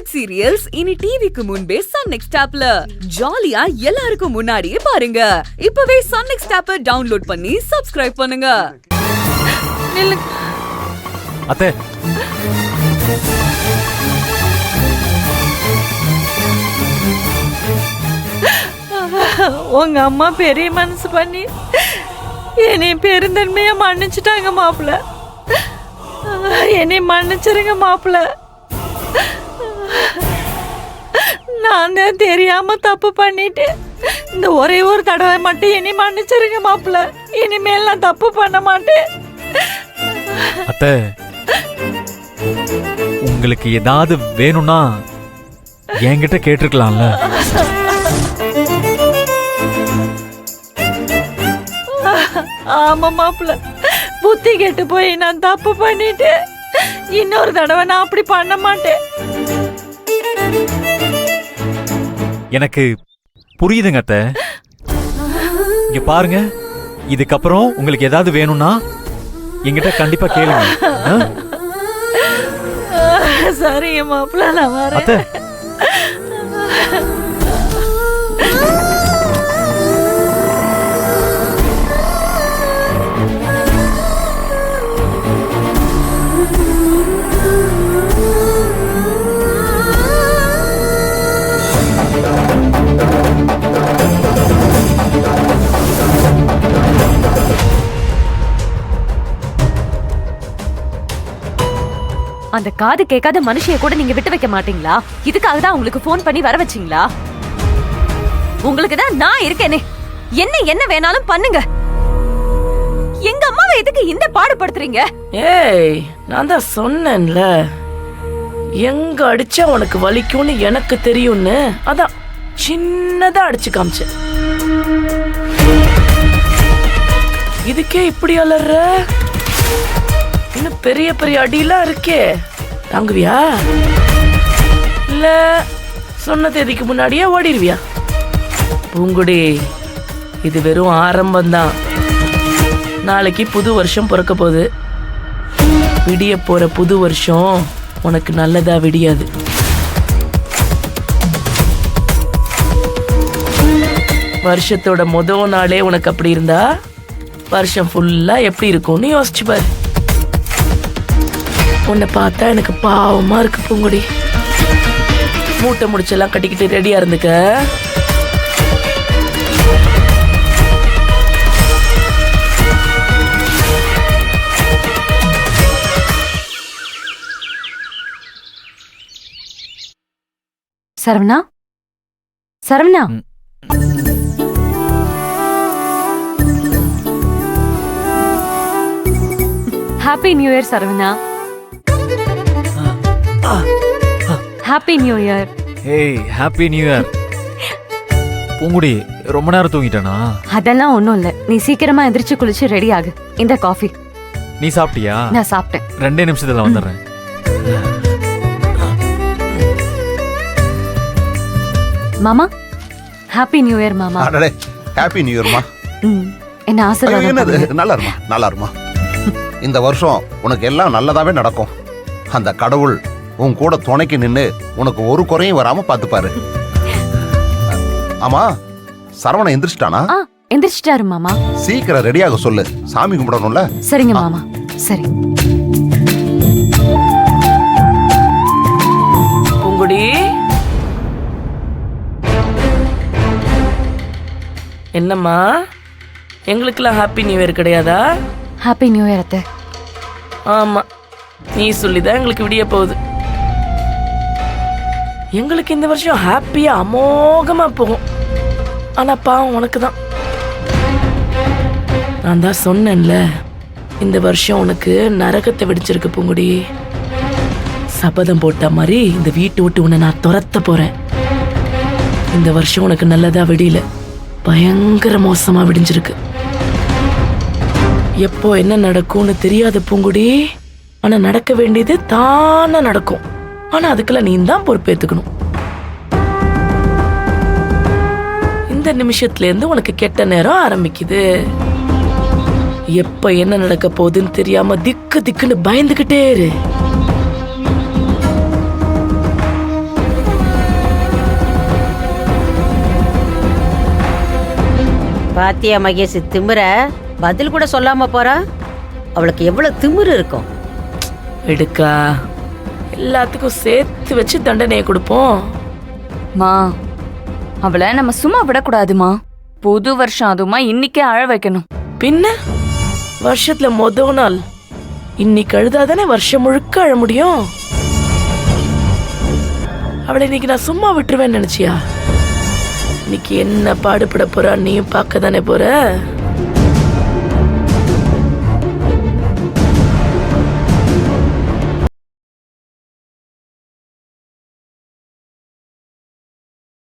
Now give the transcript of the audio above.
Web serials இனி டிவிக்கு முன்பே சன் நெக்ஸ்ட் ஆப்ல ஜாலியா எல்லாருக்கும் முன்னாடியே பாருங்க. இப்பவே சன் நெக்ஸ்ட் ஆப்பை டவுன்லோட் பண்ணி சப்ஸ்கிரைப் பண்ணுங்க. அத்தை, உங்க அம்மா பெரிய மனசு பண்ணி என்னை பெருந்தன்மையா மன்னிச்சுட்டாங்க மாப்பிள்ள. என்னை மன்னிச்சிருங்க மாப்பிள்ள. நான் தான் தெரியாம தப்பு பண்ணிட்டு இந்த ஒரே ஒரு தடவை மட்டும் என்னை மன்னிச்சிருங்க மாப்பிள்ள. இனிமேல் நான் தப்பு பண்ண மாட்டேன். அத்தை, உங்களுக்கு ஏதாவது வேணும்னா என்கிட்ட கேட்டிருக்கலாம்ல. ஆமா மாப்பிள்ள, புத்தி கெட்டு போய் நான் தப்பு பண்ணிட்டு இன்னொரு தடவை நான் அப்படி பண்ண மாட்டேன். எனக்கு புரியுதுங்க அத்தை. இங்க பாருங்க, இதுக்கப்புறம் உங்களுக்கு ஏதாவது வேணும்னா என்கிட்ட கண்டிப்பா கேளுங்க. சரிங்க மாப்பிள்ள, நான் வரேன். அத்தை, அந்த காது கேட்காத மனுஷிய கூட நீங்க விட்டு வைக்க மாட்டீங்களா? இதுக்காக தான் உங்களுக்கு போன் பண்ணி வர வச்சீங்களா? உங்களுக்கு தான் நான் இருக்கேனே. என்ன வேணாலும் பண்ணுங்க. எங்க அம்மாவை எதுக்கு இந்த பாடுபடுத்துறீங்க? ஏய், நான் தான் சொன்னேன்ல, எங்க அடிச்சா உனக்கு வலிக்கும்னு எனக்கு தெரியும்னு. அதான் சின்னதா அடிச்சு காமிச்சேன். இதுக்கே இப்படி அலற? இன்னும் பெரிய பெரிய அடியெல்லாம் இருக்கே, தாங்குவியா? இல்ல சொன்ன தேதிக்கு முன்னாடியே ஓடிடுவியா? பூங்குடி, இது வெறும் ஆரம்பம்தான். நாளைக்கு புது வருஷம் பிறக்க போகுது. விடிய போற புது வருஷம் உனக்கு நல்லதா விடியாது. வருஷத்தோட முதல் நாளே உனக்கு அப்படி இருந்தா வருஷம் ஃபுல்லா எப்படி இருக்கும்னு யோசிச்சு பாரு. உன்னை பார்த்தா எனக்கு பாவமா இருக்கு பூங்குடி. மூட்டை முடிச்செல்லாம் கட்டிக்கிட்டு ரெடியா இருந்துக்க. Saravana, Saravana, happy new year. Saravana, happy new year. ஏய், ஹாப்பி நியூ இயர். பூங்குடி, ரொம்ப நேரம் தூங்கிட்டேனா? அதெல்லாம் ஒண்ணும் இல்ல. நீ சீக்கிரமா எந்திரிச்சு குளிச்சு ரெடி ஆகு. இந்த காஃபி. நீ சாப்பிட்டியா? நான் சாப்பிட்டேன். 2 நிமிஷத்துல வந்துடுறேன். மாமா, ஹாப்பி நியூ இயர் மாமா. அடடே, ஹாப்பி நியூ இயர்மா. என்ன ஆசீர்வாதம் என்னது? பண்ணுங்க. நல்லா இருமா, நல்லா இருமா. இந்த வருஷம் உனக்கு எல்லாம் நல்லதாவே நடக்கும். அந்த கடவுள் உன் கூட துணைக்கு நின்று உனக்கு ஒரு குறையும் வராம பாத்துப்பாரு. ஆமா, சரவணன் எந்திரிச்சிட்டானா? எந்திரிச்சிட்டாரு மாமா. சீக்கிரம் ரெடியாக சொல்லு, சாமி கும்பிடணும்ல. சரிங்க மாமா. சரி. பூங்குடி, என்னம்மா, எங்களுக்கெல்லாம் ஹாப்பி நியூ இயர் கிடையாதா? ஹாப்பி நியூ இயர் அத்தை. ஆமா, நீ சொல்லிதான் எங்களுக்கு விடிய போகுது. எங்களுக்கு இந்த வருஷம் ஹாப்பியா அமோகமா போகும். ஆனா பாவம் உனக்கு தான். நான் தான் சொன்னேன்ல, இந்த வருஷம் உனக்கு நரகத்தை வெடிச்சிருக்கு பூங்குடி. சபதம் போட்ட மாதிரி இந்த வீட்டு விட்டு உன்னை நான் துரத்த போறேன். இந்த வருஷம் உனக்கு நல்லதா விடியல, பயங்கர மோசமா விடிஞ்சிருக்கு. எப்போ என்ன நடக்கும்னு தெரியாது பூங்குடி. ஆனா நடக்க வேண்டியது தானா நடக்கும். ஆனா அதுக்கெல்லாம் நீ தான் பொறுப்பேத்துக்கணும். இந்த நிமிஷத்துல இருந்து உனக்கு கெட்ட நேரம் ஆரம்பிக்குது. எப்ப என்ன நடக்க போகுதுன்னு தெரியாம திக்கு திக்குன்னு பயந்துகிட்டே இரு. பாத்தியா மகேஷ் திமிர பதில் கூட சொல்லாம போறா. அவளுக்கு எவ்வளவு திமிரு இருக்கும். எடுக்கா எல்லாத்துக்கும் சேர்த்து வச்சு தண்டனையை கொடுப்போம். மா அவளை நம்ம சும்மா விடக்கூடாதுமா. புது வருஷம் அதுமா இன்னைக்கே அழ வைக்கணும். பின்ன வருஷத்துல நாள் இன்னைக்கு அழுதாதானே வருஷம் முழுக்க அழ முடியும். அவளை இன்னைக்கு நான் சும்மா விட்டுருவேன்னு நினைச்சியா? இன்னைக்கு என்ன பாடுபட போறா நீயும் பார்க்க தானே போற.